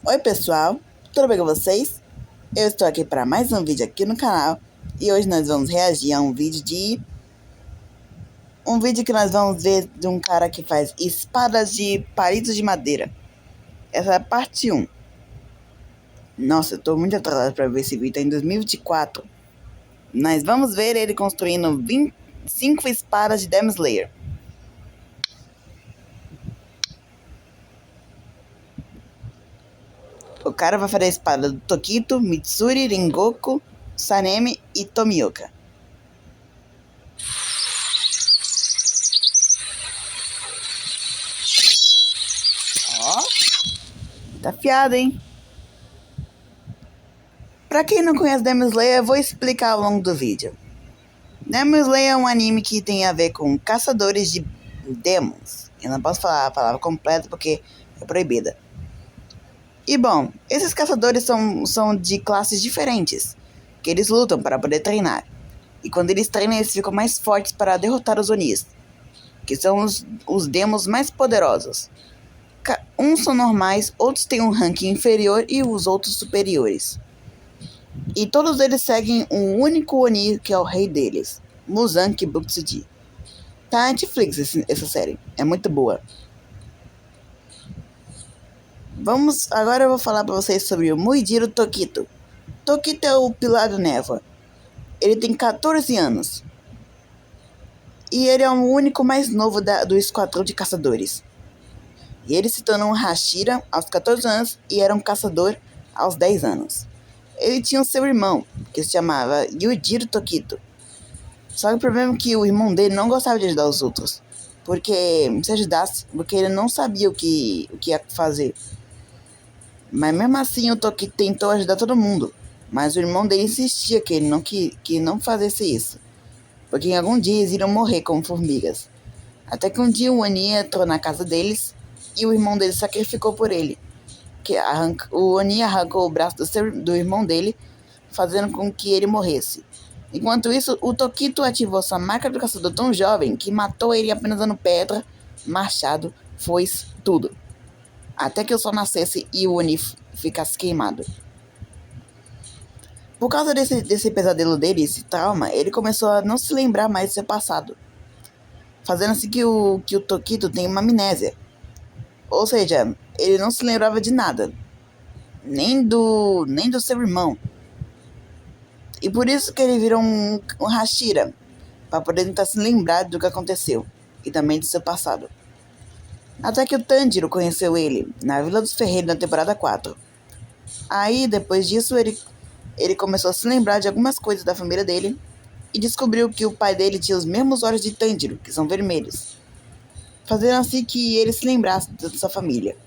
Oi pessoal, tudo bem com vocês? Eu estou aqui para mais um vídeo aqui no canal e hoje nós vamos reagir a um vídeo que nós vamos ver de um cara que faz espadas de palitos de madeira. Essa é a parte 1. Nossa, eu tô muito atrasado para ver esse vídeo, tá em 2024. Nós vamos ver ele construindo 25 espadas de Demon Slayer. O cara vai fazer a espada do Tokito, Mitsuri, Rengoku, Sanemi e Tomioka. Ó, tá afiado, hein? Pra quem não conhece Demon Slayer, eu vou explicar ao longo do vídeo. Demon Slayer é um anime que tem a ver com caçadores de demons. Eu não posso falar a palavra completa porque é proibida. E bom, esses caçadores são de classes diferentes, que eles lutam para poder treinar. E quando eles treinam, eles ficam mais fortes para derrotar os Onis, que são os demons mais poderosos. Uns são normais, outros têm um ranking inferior e os outros superiores. E todos eles seguem um único Oni, que é o rei deles, Muzan Kibutsuji. Tá na Netflix essa série, é muito boa. Agora eu vou falar pra vocês sobre o Muijiro Tokito. Tokito é o pilar do Névoa. Ele tem 14 anos. E ele é o único mais novo do esquadrão de caçadores. E ele se tornou um Hashira aos 14 anos e era um caçador aos 10 anos. Ele tinha o seu irmão, que se chamava Yujiro Tokito. Só que o problema é que o irmão dele não gostava de ajudar os outros. Porque ele não sabia o que ia fazer. Mas mesmo assim o Tokito tentou ajudar todo mundo. Mas o irmão dele insistia que ele não fizesse isso. Porque em algum dia eles iriam morrer como formigas. Até que um dia o Oni entrou na casa deles e o irmão dele sacrificou por ele. O Oni arrancou o braço do irmão dele, fazendo com que ele morresse. Enquanto isso, o Tokito ativou sua marca do caçador tão jovem que matou ele apenas dando pedra, machado, foice, tudo. Até que o sol nascesse e o Oni ficasse queimado. Por causa desse pesadelo dele, esse trauma, ele começou a não se lembrar mais do seu passado. Fazendo assim que o Tokito tenha uma amnésia. Ou seja, ele não se lembrava de nada. Nem do seu irmão. E por isso que ele virou um Hashira, para poder tentar se lembrar do que aconteceu, e também do seu passado. Até que o Tanjiro conheceu ele, na Vila dos Ferreiros, na temporada 4. Aí, depois disso, ele começou a se lembrar de algumas coisas da família dele, e descobriu que o pai dele tinha os mesmos olhos de Tanjiro, que são vermelhos, fazendo assim que ele se lembrasse da sua família.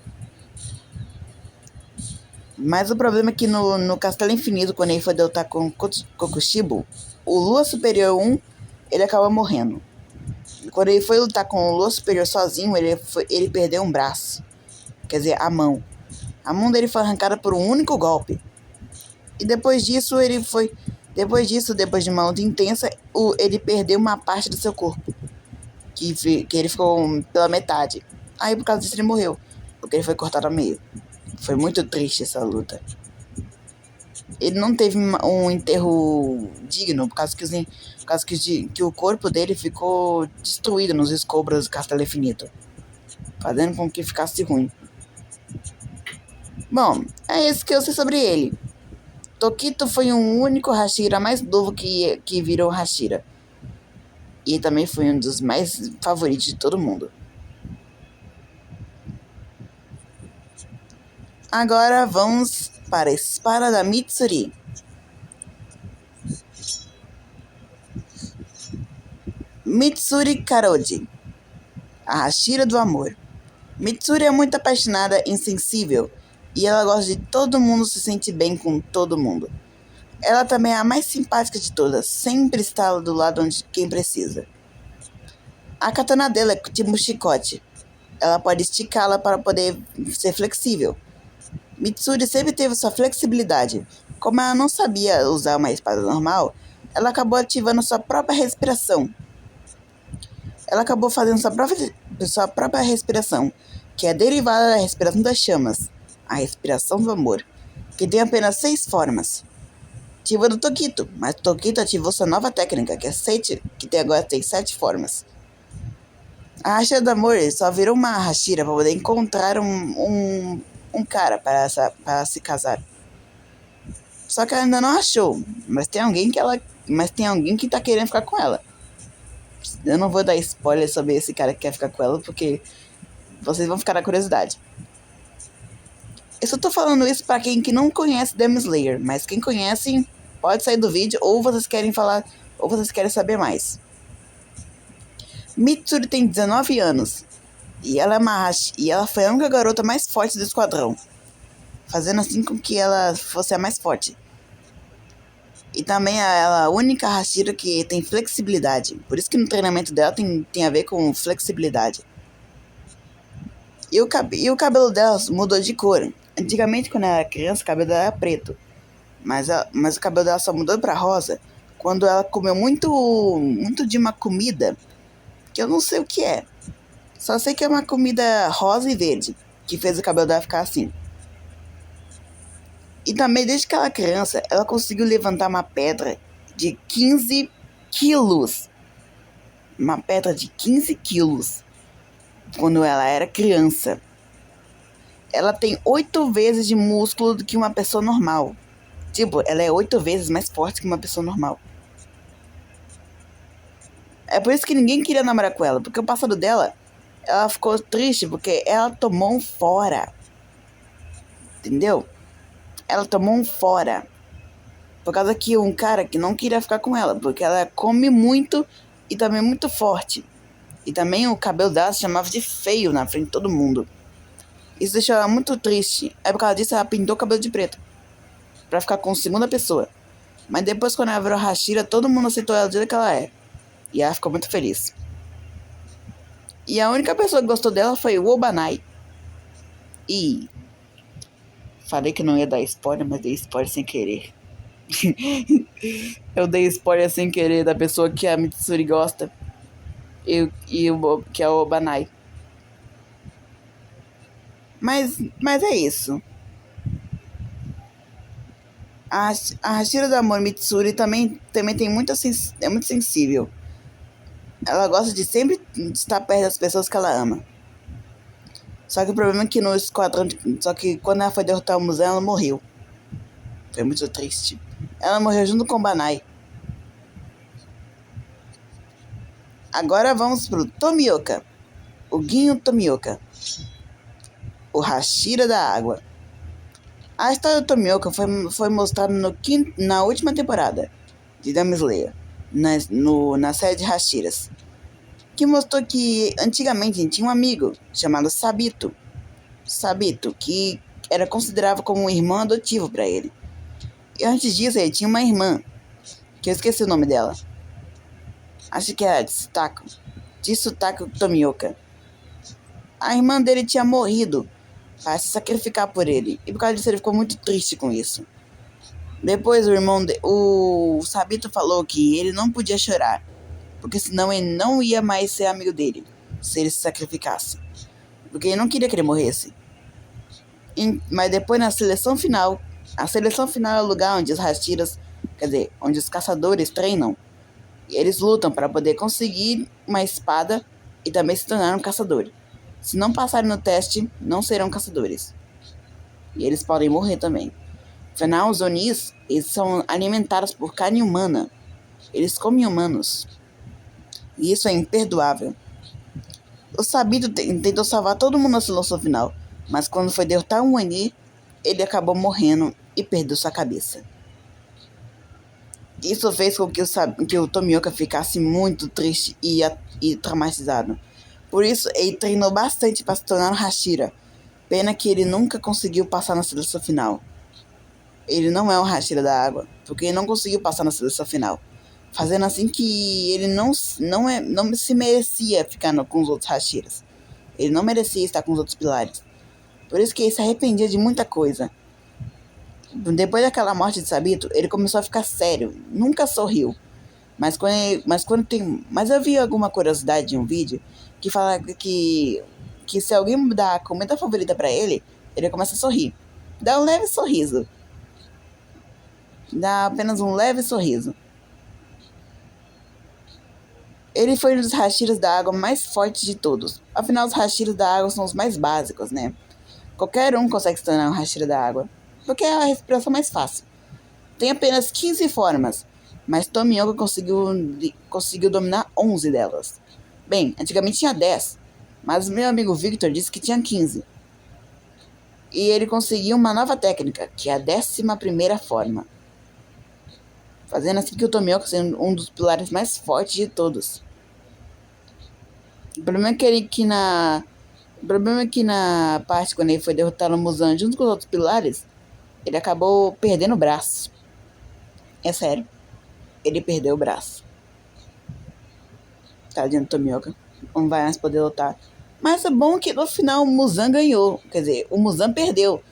Mas o problema é que no Castelo Infinito, quando ele foi lutar com Kokushibo, o Lua Superior 1, ele acabou morrendo. Quando ele foi lutar com o Lua Superior sozinho, ele perdeu um braço. Quer dizer, a mão. A mão dele foi arrancada por um único golpe. E depois disso, depois de uma luta intensa, ele perdeu uma parte do seu corpo. Que ele ficou pela metade. Aí, por causa disso, ele morreu. Porque ele foi cortado ao meio. Foi muito triste essa luta. Ele não teve um enterro digno, por causa que o corpo dele ficou destruído nos escombros do Castelo Infinito, fazendo com que ficasse ruim. Bom, é isso que eu sei sobre ele. Tokito foi um único Hashira mais novo que virou Hashira. E também foi um dos mais favoritos de todo mundo. Agora vamos para a espada da Mitsuri. Mitsuri Karoji, a Hashira do amor. Mitsuri é muito apaixonada e insensível, e ela gosta de todo mundo se sentir bem com todo mundo. Ela também é a mais simpática de todas, sempre está do lado de quem precisa. A katana dela é tipo um chicote. Ela pode esticá-la para poder ser flexível. Mitsuri sempre teve sua flexibilidade. Como ela não sabia usar uma espada normal, ela acabou ativando sua própria respiração. Ela acabou fazendo sua própria respiração, que é derivada da respiração das chamas, a respiração do amor, que tem apenas 6 formas. Ativa do Tokito, mas Tokito ativou sua nova técnica, que é 7, que agora tem 7 formas. A Hashira do Amor só virou uma Hashira para poder encontrar um cara para se casar. Só que ela ainda não achou, mas tem alguém que tá querendo ficar com ela. Eu não vou dar spoiler sobre esse cara que quer ficar com ela, porque vocês vão ficar na curiosidade. Eu só tô falando isso pra quem que não conhece Demon Slayer, mas quem conhece pode sair do vídeo, ou vocês querem falar, ou vocês querem saber mais. Mitsuri tem 19 anos, e ela foi a única garota mais forte do esquadrão, fazendo assim com que ela fosse a mais forte. E também ela é a única Hashira que tem flexibilidade, por isso que no treinamento dela tem a ver com flexibilidade. E o cabelo dela mudou de cor. Antigamente, quando ela era criança, o cabelo dela era preto. Mas o cabelo dela só mudou pra rosa quando ela comeu muito de uma comida que eu não sei o que é. Só sei que é uma comida rosa e verde que fez o cabelo dela ficar assim. E também, desde que ela era criança, ela conseguiu levantar uma pedra de 15 quilos. Uma pedra de 15 quilos. Quando ela era criança. Ela tem 8 vezes de músculo do que uma pessoa normal. Tipo, ela é 8 vezes mais forte que uma pessoa normal. É por isso que ninguém queria namorar com ela. Porque o passado dela, ela ficou triste porque ela tomou um fora. Entendeu? Ela tomou um fora. Por causa que um cara que não queria ficar com ela. Porque ela come muito e também é muito forte. E também o cabelo dela se chamava de feio na frente de todo mundo. Isso deixou ela muito triste. Aí por causa disso ela pintou o cabelo de preto. Pra ficar com segunda pessoa. Mas depois, quando ela virou Hashira, todo mundo aceitou ela do jeito que ela é. E ela ficou muito feliz. E a única pessoa que gostou dela foi o Obanai. E falei que não ia dar spoiler, mas dei spoiler sem querer. Eu dei spoiler sem querer da pessoa que a Mitsuri gosta. Que é o Obanai. Mas é isso. A Hashira do Amor Mitsuri também tem é muito sensível. Ela gosta de sempre estar perto das pessoas que ela ama. Só que o problema é que no esquadrão... Só que quando ela foi derrotar o Muzan, ela morreu. Foi muito triste. Ela morreu junto com o Banai. Agora vamos pro Tomioka. O Guinho Tomioka. O Hashira da Água. A história do Tomioka foi mostrada na última temporada de Demon Slayer, na série de Hashiras, que mostrou que antigamente tinha um amigo chamado Sabito, que era considerado como um irmão adotivo para ele. E antes disso ele tinha uma irmã, que eu esqueci o nome dela. Acho que era Tsutako Tomioka. A irmã dele tinha morrido para se sacrificar por ele. E por causa disso ele ficou muito triste com isso. Depois o Sabito falou que ele não podia chorar, porque senão ele não ia mais ser amigo dele, se ele se sacrificasse. Porque ele não queria que ele morresse. Mas depois a seleção final é o lugar onde os Hashiras, quer dizer, onde os caçadores treinam. E eles lutam para poder conseguir uma espada e também se tornar um caçador. Se não passarem no teste, não serão caçadores. E eles podem morrer também. Afinal, os Onis, eles são alimentados por carne humana. Eles comem humanos. E isso é imperdoável. O Sabito tentou salvar todo mundo na solução final, mas quando foi derrotar um Oni, ele acabou morrendo e perdeu sua cabeça. Isso fez com que o Tomioka ficasse muito triste e traumatizado. Por isso, ele treinou bastante para se tornar um Hashira. Pena que ele nunca conseguiu passar na seleção final. Ele não é um Hashira da água, porque ele não conseguiu passar na seleção final. Fazendo assim que ele não se merecia ficar com os outros Hashiras. Ele não merecia estar com os outros pilares. Por isso que ele se arrependia de muita coisa. Depois daquela morte de Sabito, ele começou a ficar sério. Nunca sorriu. Mas eu vi alguma curiosidade em um vídeo que fala que se alguém dá a comida favorita pra ele, ele começa a sorrir. dá um leve sorriso. Dá apenas um leve sorriso. Ele foi um dos Hashiras da água mais fortes de todos. Afinal, os Hashiras da água são os mais básicos, né? Qualquer um consegue se tornar um Hashira da água, porque é a respiração mais fácil. Tem apenas 15 formas, mas Tomioka conseguiu dominar 11 delas. Bem, antigamente tinha 10, mas meu amigo Victor disse que tinha 15. E ele conseguiu uma nova técnica, que é a 11ª forma. Fazendo assim que o Tomioka seja um dos pilares mais fortes de todos. O problema é que na parte quando ele foi derrotar o Muzan junto com os outros pilares, ele acabou perdendo o braço. É sério. Ele perdeu o braço. Tadinho do Tomioka. Não vai mais poder lutar. Mas é bom que no final o Muzan ganhou. Quer dizer, o Muzan perdeu.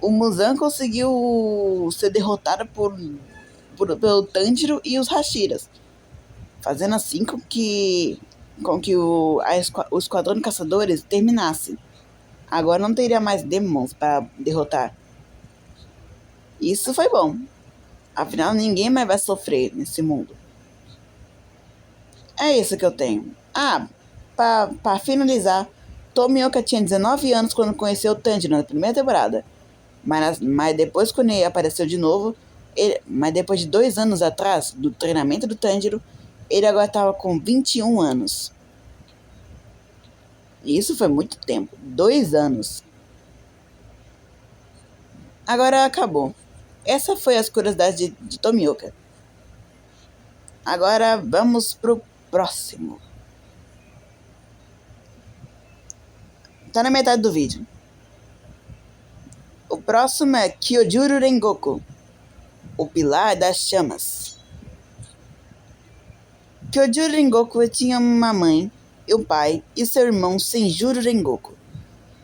O Muzan conseguiu ser derrotado pelo Tanjiro e os Hashiras. Fazendo assim com que o Esquadrão de Caçadores terminasse. Agora não teria mais Demons para derrotar. Isso foi bom. Afinal, ninguém mais vai sofrer nesse mundo. É isso que eu tenho. Pra finalizar, Tomioka tinha 19 anos quando conheceu o Tanjiro na primeira temporada. Mas depois, quando ele apareceu de novo, mas depois de 2 anos atrás, do treinamento do Tanjiro, ele agora estava com 21 anos. E isso foi muito tempo. 2 anos. Agora acabou. Essa foi as curiosidades de Tomioka. Agora vamos pro próximo. Tá na metade do vídeo. O próximo é Kyojuro Rengoku, o pilar das chamas. Kyojuro Rengoku tinha uma mãe, e o pai e seu irmão Senjuro Rengoku.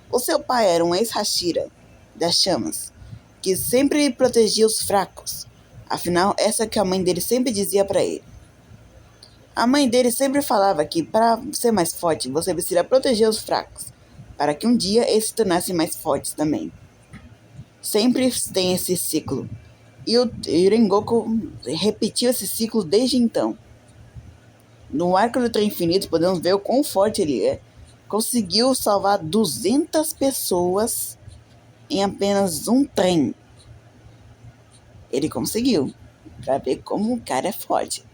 O seu pai era um ex-Hashira das chamas, que sempre protegia os fracos. Afinal, essa que a mãe dele sempre dizia para ele. A mãe dele sempre falava que para ser mais forte, você precisa proteger os fracos, para que um dia eles se tornassem mais fortes também. Sempre tem esse ciclo. E o Rengoku repetiu esse ciclo desde então. No arco do trem infinito, podemos ver o quão forte ele é. Conseguiu salvar 200 pessoas em apenas um trem. Ele conseguiu. Pra ver como o cara é forte.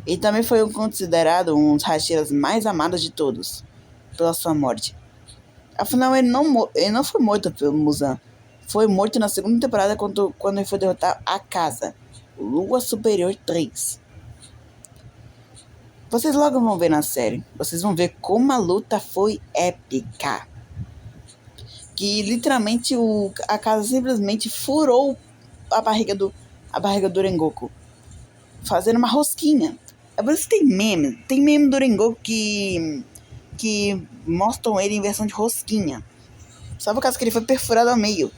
Ele também foi considerado um dos Hashiras mais amados de todos, pela sua morte. Afinal, ele não foi morto pelo Muzan. Foi morto na segunda temporada quando ele foi derrotar a casa, Lua Superior 3. Vocês logo vão ver na série. Vocês vão ver como a luta foi épica. Que literalmente a casa simplesmente furou a barriga do Rengoku, fazendo uma rosquinha. É por isso que tem meme. Tem meme do Rengoku que mostram ele em versão de rosquinha. Só por causa que ele foi perfurado ao meio.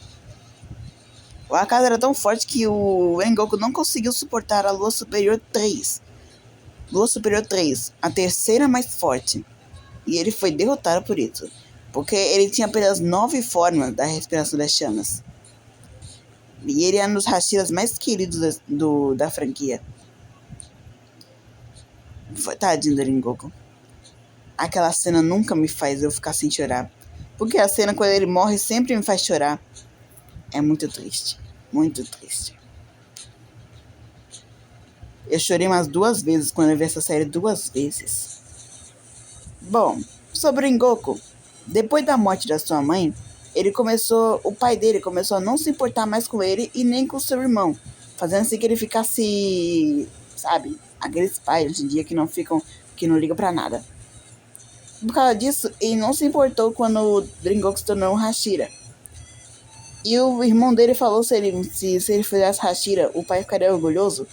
A casa era tão forte que o Rengoku não conseguiu suportar a Lua Superior 3. Lua Superior 3, a terceira mais forte. E ele foi derrotado por isso. Porque ele tinha apenas 9 formas da respiração das chamas. E ele é um dos Hashiras mais queridos da franquia. Tadinho do Rengoku. Aquela cena nunca me faz eu ficar sem chorar. Porque a cena quando ele morre sempre me faz chorar. É muito triste. Muito triste. Eu chorei umas 2 vezes quando eu vi essa série 2 vezes. Bom, sobre o Rengoku. Depois da morte da sua mãe, o pai dele começou a não se importar mais com ele e nem com seu irmão. Fazendo assim que ele ficasse, sabe, aqueles pais hoje em dia que não ligam pra nada. Por causa disso, ele não se importou quando o Rengoku se tornou um Hashira. E o irmão dele falou se ele fizesse Hashira, o pai ficaria orgulhoso.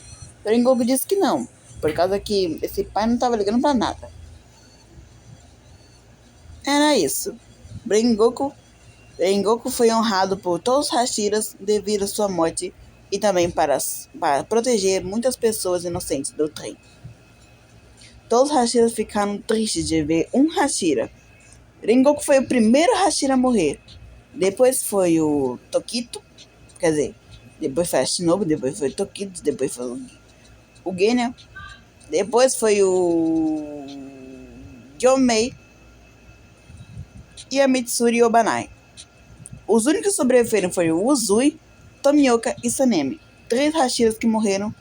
O Rengoku disse que não, por causa que esse pai não estava ligando pra nada. Era isso. Rengoku foi honrado por todos os Hashiras devido à sua morte e também para proteger muitas pessoas inocentes do trem. Todos os Hashiras ficaram tristes de ver um Hashira. Rengoku foi o primeiro Hashira a morrer. Depois foi o Tokito, quer dizer, depois foi a Shinobu, depois foi o Tokito, depois foi o Genya, depois foi o Gyomei e a Mitsuri Obanai. Os únicos que sobreviveram foram o Uzui, Tomioka e Sanemi. 3 Hashiras que morreram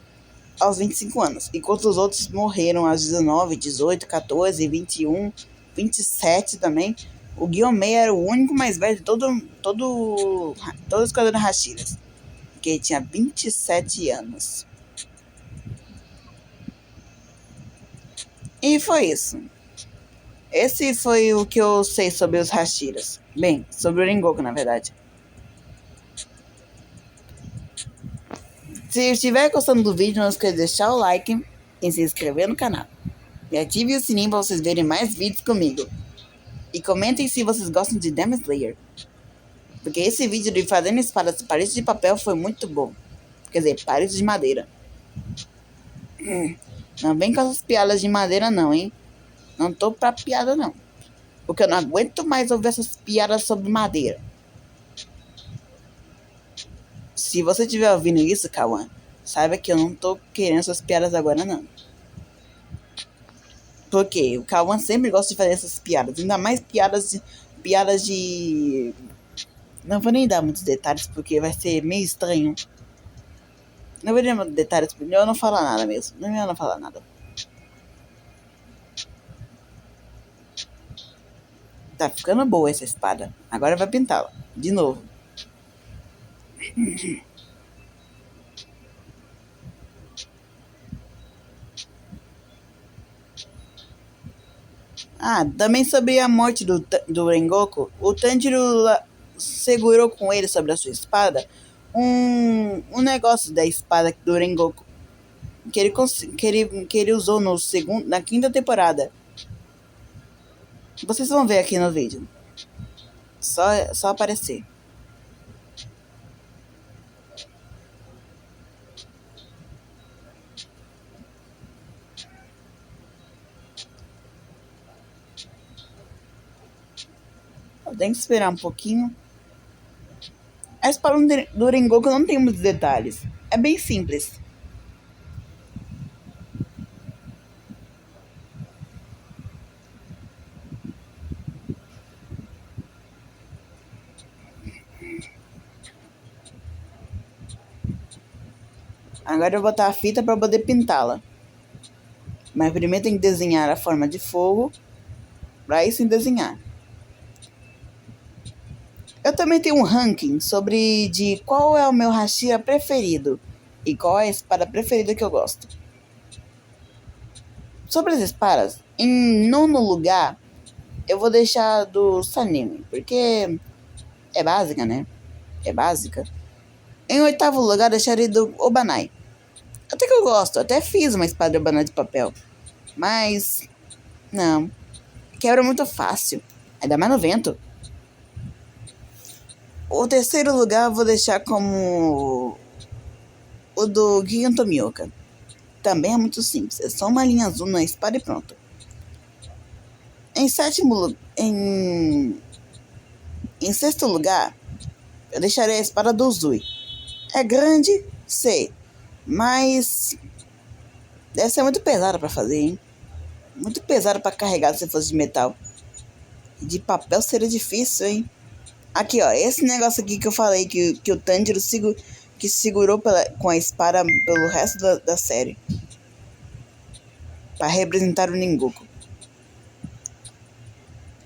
aos 25 anos, enquanto os outros morreram aos 19, 18, 14, 21, 27 também. O Gyomei era o único mais velho de todo os esquadrão Hashiras, porque ele tinha 27 anos. E foi isso. Esse foi o que eu sei sobre os Hashiras. Bem, sobre o Rengoku, na verdade. Se estiver gostando do vídeo, não esqueça de deixar o like e se inscrever no canal. E ative o sininho para vocês verem mais vídeos comigo. E comentem se vocês gostam de Demon Slayer. Porque esse vídeo de fazendo espadas de paredes de papel foi muito bom. Quer dizer, paredes de madeira. Não vem com essas piadas de madeira não, hein? Não tô pra piada não. Porque eu não aguento mais ouvir essas piadas sobre madeira. Se você estiver ouvindo isso, Kawan, saiba que eu não tô querendo essas piadas agora não. Porque o Kawan sempre gosta de fazer essas piadas. Ainda mais piadas de... Não vou nem dar muitos detalhes porque vai ser meio estranho. Não vou dar muitos detalhes porque eu não falo nada mesmo. Eu não falo nada. Tá ficando boa essa espada. Agora vai pintá-la. De novo. Também sobre a morte do Rengoku, o Tanjiro segurou com ele sobre a sua espada um negócio da espada do Rengoku que ele usou na 5ª temporada. Vocês vão ver aqui no vídeo. Só aparecer. Eu tenho que esperar um pouquinho. A espada do Rengoku não tem muitos detalhes. É bem simples. Agora eu vou botar a fita para poder pintá-la. Mas primeiro tem que desenhar a forma de fogo, para isso desenhar. Eu também tenho um ranking sobre de qual é o meu Hashira preferido e qual é a espada preferida que eu gosto. Sobre as espadas, em 9º lugar, eu vou deixar do Sanemi, porque é básica, né? É básica. Em 8º lugar, deixaria do Obanai. Até que eu gosto, até fiz uma espada de Obanai de papel. Mas, não, quebra muito fácil, ainda mais no vento. O 3º lugar eu vou deixar como o do Gigan Tomioka. Também é muito simples, é só uma linha azul na espada e pronto. Em 6º lugar, eu deixarei a espada do Uzui. É grande, sei, mas deve ser muito pesada para fazer, hein? Muito pesada para carregar se fosse de metal. De papel seria difícil, hein? Aqui, ó, esse negócio aqui que eu falei que o Tanjiro segurou com a espada pelo resto da série. Para representar o Rengoku.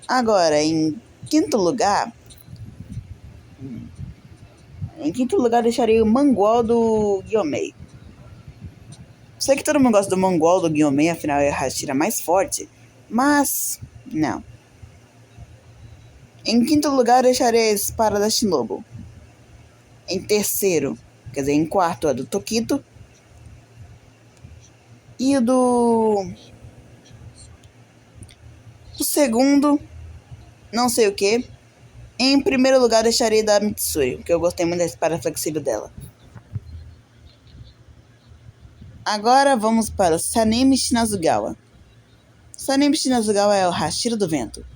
Agora, em 5º lugar... deixarei o Mangual do Gyomei. Sei que todo mundo gosta do Mangual do Gyomei, afinal é a Hashira mais forte. Mas, não. Em 5º lugar, deixarei a espada da Shinobu. Em 3º, quer dizer, em 4º, a do Tokito. E o 2º, não sei o que. Em 1º lugar, deixarei da Mitsuri, porque eu gostei muito da espada flexível dela. Agora vamos para o Sanemi Shinazugawa. Sanemi Shinazugawa é o Hashira do vento.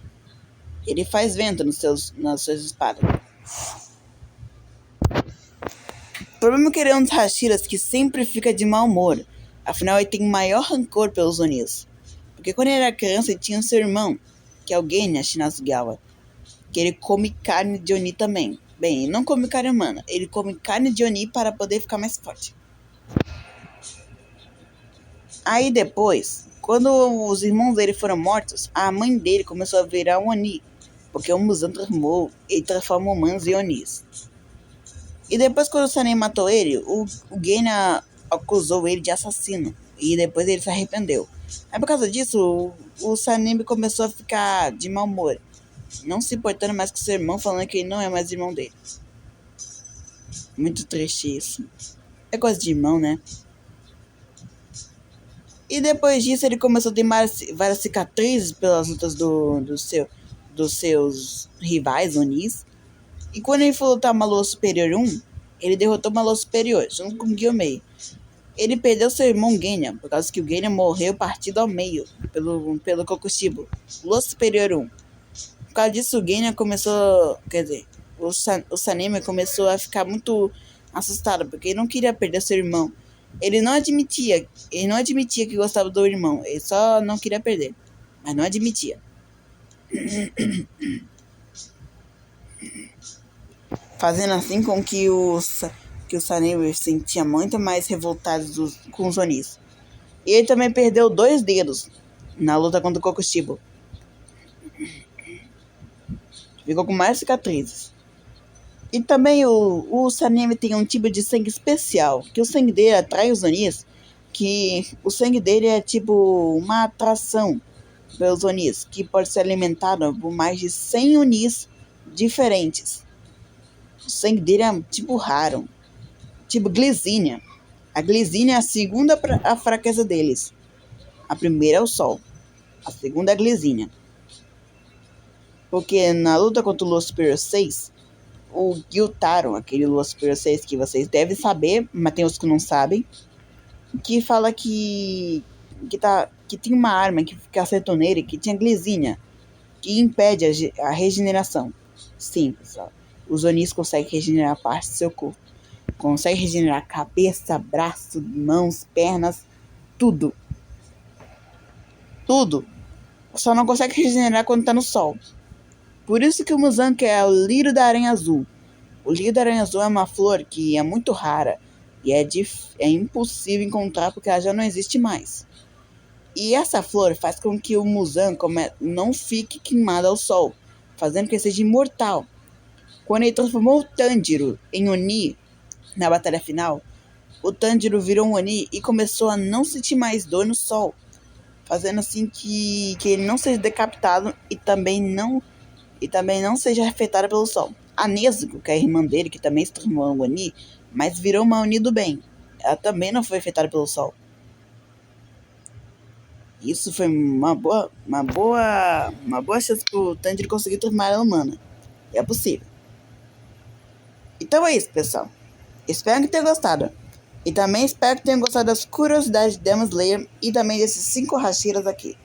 Ele faz vento nas suas espadas. O problema é que ele é um dos Hashiras que sempre fica de mau humor. Afinal, ele tem maior rancor pelos Onis. Porque quando ele era criança, ele tinha um seu irmão, que é o Genya Shinasugawa, que ele come carne de Oni também. Bem, ele não come carne humana, ele come carne de Oni para poder ficar mais forte. Aí depois, quando os irmãos dele foram mortos, a mãe dele começou a virar um Oni, porque o Muzan transforma humanos em Onis. E depois, quando o Sanin matou ele, o Genya acusou ele de assassino. E depois ele se arrependeu. Aí por causa disso, o Sanin começou a ficar de mau humor, não se importando mais com seu irmão, falando que ele não é mais irmão dele. Muito triste isso. É coisa de irmão, né? E depois disso, ele começou a ter várias cicatrizes pelas lutas dos seus rivais, Onis. E quando ele for lutar Malô Superior 1, ele derrotou Malô Superior, junto com Gyomei. Ele perdeu seu irmão Genya, por causa que o Genya morreu partido ao meio, pelo Kokushibo, Lua Superior 1. Por causa disso, o Genya começou... Quer dizer, o Sanemi começou a ficar muito assustado, porque ele não queria perder seu irmão. Ele não admitia que gostava do irmão, ele só não queria perder, mas não admitia. Fazendo assim com que o Sanemi se sentia muito mais revoltado com os Onis. E ele também perdeu 2 dedos na luta contra o Kokushibo. Ficou com mais cicatrizes. E também o Sanemi tem um tipo de sangue especial, que o sangue dele atrai os Onis, que o sangue dele é tipo uma atração pelos Onis, que pode ser alimentado por mais de 100 Onis diferentes. O sangue dele é tipo raro, tipo glicínia. A glicínia é a segunda a fraqueza deles. A primeira é o sol, a segunda é a glicínia. Porque na luta contra o Lua Superior 6, o Gyutaro, aquele Lua Superior 6 que vocês devem saber, mas tem outros que não sabem, que fala que tem uma arma que acertou nele, que tinha glicínia, que impede a regeneração. Sim, pessoal. Os Onis conseguem regenerar parte do seu corpo. Conseguem regenerar cabeça, braço, mãos, pernas, tudo. Tudo. Só não consegue regenerar quando tá no sol. Por isso que o Muzan quer o lírio da aranha azul. O lírio da aranha azul é uma flor que é muito rara e é impossível encontrar porque ela já não existe mais. E essa flor faz com que o Muzan não fique queimado ao sol, fazendo que ele seja imortal. Quando ele transformou o Tanjiro em Oni na batalha final, o Tanjiro virou um Oni e começou a não sentir mais dor no sol, fazendo assim que ele não seja decapitado e também não seja afetada pelo sol. A Nezuko, que é a irmã dele, que também se transformou em Oni, mas virou uma Oni do bem. Ela também não foi afetada pelo sol. Isso foi uma boa chance pro Tanjiro conseguir transformar ela humana. É possível. Então é isso, pessoal. Espero que tenham gostado. E também espero que tenham gostado das curiosidades de Demon Slayer e também desses 5 Hashiras aqui.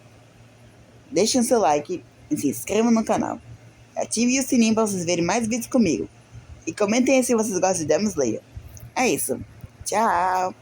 Deixem seu like e se inscrevam no canal. Ative o sininho para vocês verem mais vídeos comigo. E comentem aí se vocês gostam de Demon Slayer. É isso. Tchau!